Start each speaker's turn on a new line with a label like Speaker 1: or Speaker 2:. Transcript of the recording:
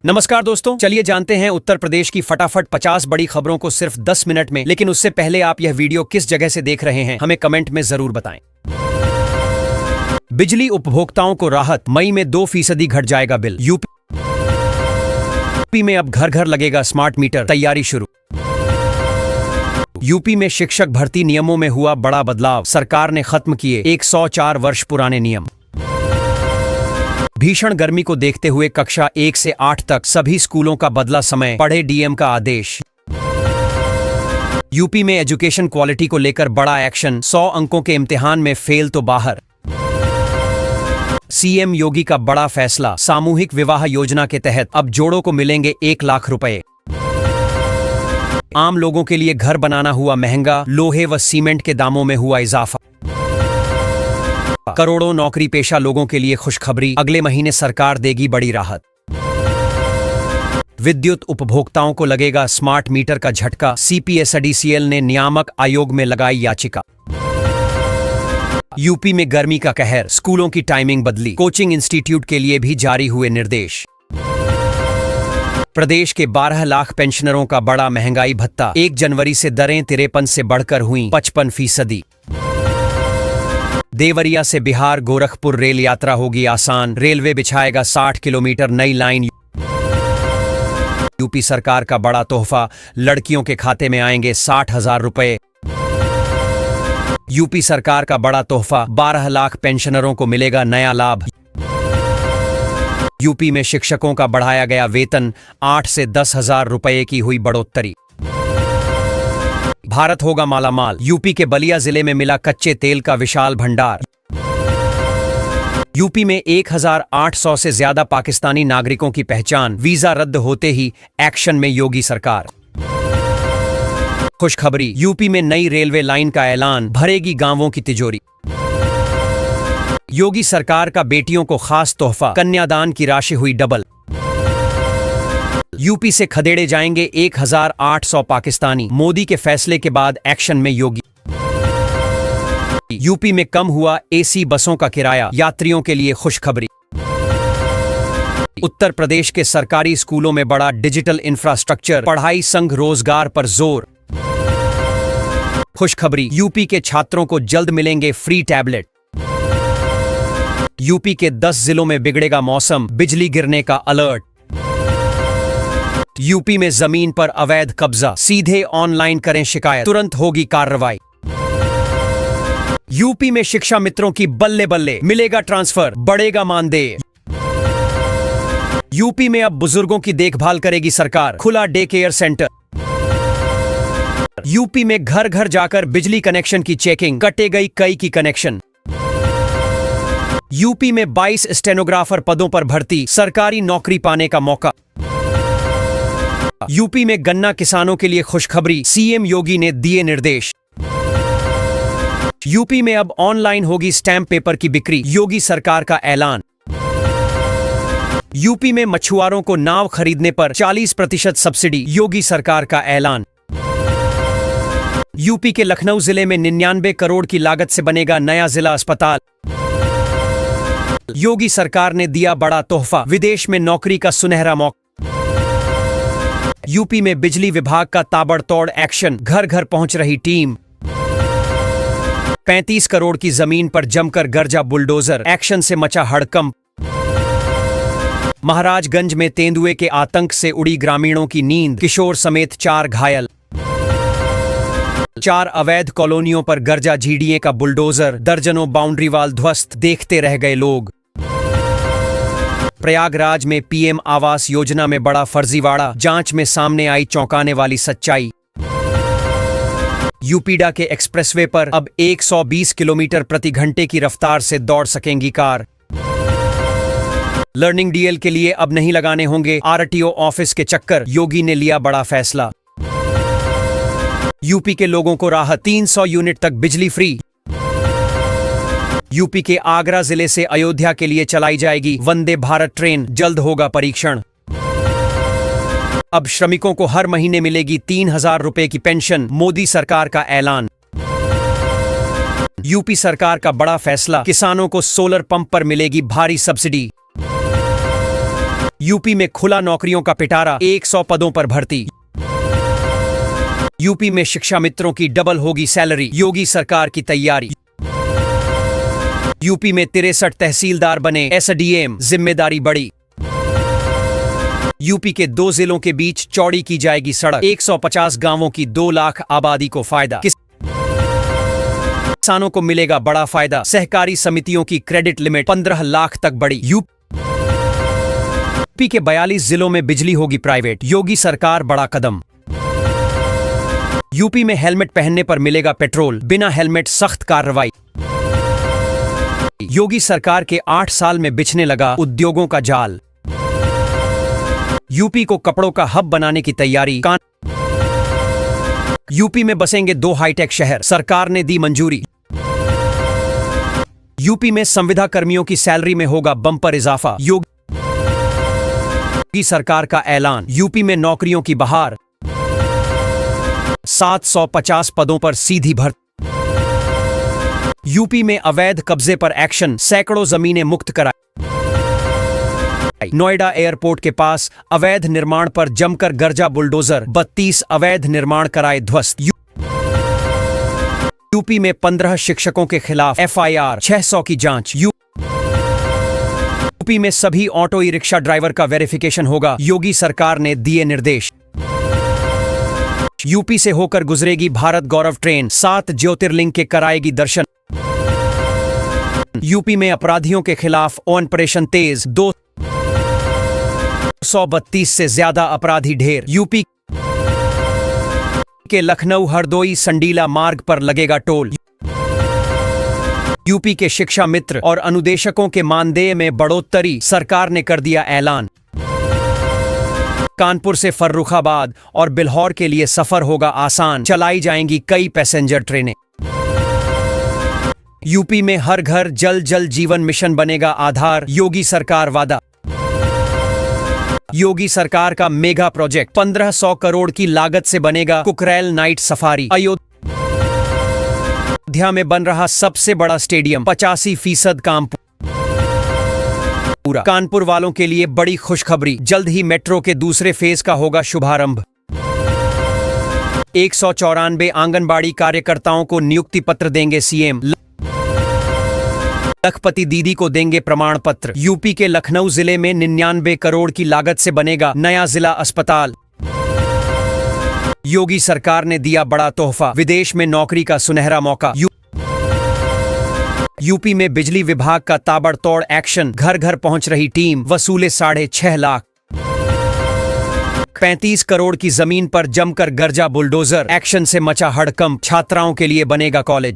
Speaker 1: नमस्कार दोस्तों, चलिए जानते हैं उत्तर प्रदेश की फटाफट 50 बड़ी खबरों को सिर्फ 10 मिनट में। लेकिन उससे पहले आप यह वीडियो किस जगह से देख रहे हैं हमें कमेंट में जरूर बताएं। बिजली उपभोक्ताओं को राहत, मई में 2% घट जाएगा बिल। यूपी में अब घर घर लगेगा स्मार्ट मीटर, तैयारी शुरू। यूपी में शिक्षक भर्ती नियमों में हुआ बड़ा बदलाव, सरकार ने खत्म किए 104 वर्ष पुराने नियम। भीषण गर्मी को देखते हुए कक्षा 1 से 8 तक सभी स्कूलों का बदला समय, पढ़े डीएम का आदेश। यूपी में एजुकेशन क्वालिटी को लेकर बड़ा एक्शन, 100 अंकों के इम्तिहान में फेल तो बाहर। सीएम योगी का बड़ा फैसला, सामूहिक विवाह योजना के तहत अब जोड़ों को मिलेंगे 1 लाख रुपए। आम लोगों के लिए घर बनाना हुआ महंगा, लोहे व सीमेंट के दामों में हुआ इजाफा। करोड़ों नौकरी पेशा लोगों के लिए खुशखबरी, अगले महीने सरकार देगी बड़ी राहत। विद्युत उपभोक्ताओं को लगेगा स्मार्ट मीटर का झटका, सीपीएसईडीसीएल ने नियामक आयोग में लगाई याचिका। यूपी में गर्मी का कहर, स्कूलों की टाइमिंग बदली, कोचिंग इंस्टीट्यूट के लिए भी जारी हुए निर्देश। प्रदेश के 12 लाख पेंशनरों का बड़ा महंगाई भत्ता, 1 जनवरी से दरें 53 से बढ़कर हुई 55%। देवरिया से बिहार गोरखपुर रेल यात्रा होगी आसान, रेलवे बिछाएगा 60 किलोमीटर नई लाइन। यूपी सरकार का बड़ा तोहफा, लड़कियों के खाते में आएंगे 60,000 रुपए। यूपी सरकार का बड़ा तोहफा, 12 लाख पेंशनरों को मिलेगा नया लाभ। यूपी में शिक्षकों का बढ़ाया गया वेतन, 8 से 10,000 रुपए की हुई बढ़ोतरी। भारत होगा मालामाल, यूपी के बलिया जिले में मिला कच्चे तेल का विशाल भंडार। यूपी में 1,800 से ज्यादा पाकिस्तानी नागरिकों की पहचान, वीजा रद्द होते ही एक्शन में योगी सरकार। खुशखबरी, यूपी में नई रेलवे लाइन का ऐलान, भरेगी गांवों की तिजोरी। योगी सरकार का बेटियों को खास तोहफा, कन्यादान की राशि हुई डबल। यूपी से खदेड़े जाएंगे 1,800 पाकिस्तानी, मोदी के फैसले के बाद एक्शन में योगी। यूपी में कम हुआ एसी बसों का किराया, यात्रियों के लिए खुशखबरी। उत्तर प्रदेश के सरकारी स्कूलों में बड़ा डिजिटल इंफ्रास्ट्रक्चर, पढ़ाई संग रोजगार पर जोर। खुशखबरी, यूपी के छात्रों को जल्द मिलेंगे फ्री टैबलेट। यूपी के 10 जिलों में बिगड़ेगा मौसम, बिजली गिरने का अलर्ट। यूपी में जमीन पर अवैध कब्जा, सीधे ऑनलाइन करें शिकायत, तुरंत होगी कार्रवाई। यूपी में शिक्षा मित्रों की बल्ले बल्ले, मिलेगा ट्रांसफर, बढ़ेगा मानदेय। यूपी में अब बुजुर्गों की देखभाल करेगी सरकार, खुला डे केयर सेंटर। यूपी में घर घर जाकर बिजली कनेक्शन की चेकिंग, कटे गई कई की कनेक्शन। यूपी में 22 स्टेनोग्राफर पदों पर भर्ती, सरकारी नौकरी पाने का मौका। यूपी में गन्ना किसानों के लिए खुशखबरी, सीएम योगी ने दिए निर्देश। यूपी में अब ऑनलाइन होगी स्टैंप पेपर की बिक्री, योगी सरकार का ऐलान। यूपी में मछुआरों को नाव खरीदने पर 40% सब्सिडी, योगी सरकार का ऐलान। यूपी के लखनऊ जिले में 99 करोड़ की लागत से बनेगा नया जिला अस्पताल। योगी सरकार ने दिया बड़ा तोहफा, विदेश में नौकरी का सुनहरा मौका। यूपी में बिजली विभाग का ताबड़तोड़ एक्शन, घर घर पहुंच रही टीम। 35 करोड़ की जमीन पर जमकर गरजा बुलडोजर, एक्शन से मचा हड़कंप। महाराजगंज में तेंदुए के आतंक से उड़ी ग्रामीणों की नींद, किशोर समेत 4 घायल। 4 अवैध कॉलोनियों पर गरजा जीडीए का बुलडोजर, दर्जनों बाउंड्री वाल ध्वस्त, देखते रह गए लोग। प्रयागराज में पीएम आवास योजना में बड़ा फर्जीवाड़ा, जांच में सामने आई चौंकाने वाली सच्चाई। यूपीडा के एक्सप्रेसवे पर अब 120 किलोमीटर प्रति घंटे की रफ्तार से दौड़ सकेंगी कार। लर्निंग डीएल के लिए अब नहीं लगाने होंगे आरटीओ ऑफिस के चक्कर, योगी ने लिया बड़ा फैसला। यूपी के लोगों को राहत, 300 यूनिट तक बिजली फ्री। यूपी के आगरा जिले से अयोध्या के लिए चलाई जाएगी वंदे भारत ट्रेन, जल्द होगा परीक्षण। अब श्रमिकों को हर महीने मिलेगी 3,000 रुपए की पेंशन, मोदी सरकार का ऐलान। यूपी सरकार का बड़ा फैसला, किसानों को सोलर पंप पर मिलेगी भारी सब्सिडी। यूपी में खुला नौकरियों का पिटारा, 100 पदों पर भर्ती। यूपी में शिक्षा मित्रों की डबल होगी सैलरी, योगी सरकार की तैयारी। यूपी में 63 तहसीलदार बने एसडीएम, जिम्मेदारी बढ़ी। यूपी के 2 जिलों के बीच चौड़ी की जाएगी सड़क, 150 गांवों की 2 लाख आबादी को फायदा। किसानों को मिलेगा बड़ा फायदा, सहकारी समितियों की क्रेडिट लिमिट 15 लाख तक बढ़ी। यूपी के 42 जिलों में बिजली होगी प्राइवेट, योगी सरकार बड़ा कदम। यूपी में हेलमेट पहनने पर मिलेगा पेट्रोल, बिना हेलमेट सख्त कार्रवाई। योगी सरकार के 8 साल में बिछने लगा उद्योगों का जाल। यूपी को कपड़ों का हब बनाने की तैयारी। यूपी में बसेंगे 2 हाईटेक शहर, सरकार ने दी मंजूरी। यूपी में संविदा कर्मियों की सैलरी में होगा बम्पर इजाफा, योगी सरकार का ऐलान। यूपी में नौकरियों की बहार, 750 पदों पर सीधी भर्ती। यूपी में अवैध कब्जे पर एक्शन, सैकड़ों जमीनें मुक्त कराई। नोएडा एयरपोर्ट के पास अवैध निर्माण पर जमकर गरजा बुलडोजर, 32 अवैध निर्माण कराए ध्वस्त। यूपी में 15 शिक्षकों के खिलाफ एफआईआर, 600 की जांच। यूपी में सभी ऑटो ई रिक्शा ड्राइवर का वेरिफिकेशन होगा, योगी सरकार ने दिए निर्देश। यूपी से होकर गुजरेगी भारत गौरव ट्रेन, 7 ज्योतिर्लिंग के कराएगी दर्शन। यूपी में अपराधियों के खिलाफ ऑपरेशन तेज, 232 से ज्यादा अपराधी ढेर। यूपी के लखनऊ हरदोई संडीला मार्ग पर लगेगा टोल। यूपी के शिक्षा मित्र और अनुदेशकों के मानदेय में बढ़ोतरी, सरकार ने कर दिया ऐलान। कानपुर से फर्रुखाबाद और बिल्हौर के लिए सफर होगा आसान, चलाई जाएंगी कई पैसेंजर ट्रेनें। यूपी में हर घर जल जल जीवन मिशन बनेगा आधार, योगी सरकार वादा। योगी सरकार का मेगा प्रोजेक्ट, 1500 करोड़ की लागत से बनेगा कुकरेल नाइट सफारी। अयोध्या में बन रहा सबसे बड़ा स्टेडियम, 85% काम पूरा। कानपुर वालों के लिए बड़ी खुशखबरी, जल्द ही मेट्रो के दूसरे फेज का होगा शुभारंभ। 194 आंगनबाड़ी कार्यकर्ताओं को नियुक्ति पत्र देंगे सीएम, लखपति दीदी को देंगे प्रमाण पत्र। यूपी के लखनऊ जिले में 99 करोड़ की लागत से बनेगा नया जिला अस्पताल। योगी सरकार ने दिया बड़ा तोहफा, विदेश में नौकरी का सुनहरा मौका। यूपी में बिजली विभाग का ताबड़तोड़ एक्शन, घर घर पहुंच रही टीम, वसूले 6.5 लाख। 35 करोड़ की जमीन पर जमकर गरजा बुलडोजर, एक्शन से मचा हड़कंप, छात्राओं के लिए बनेगा कॉलेज।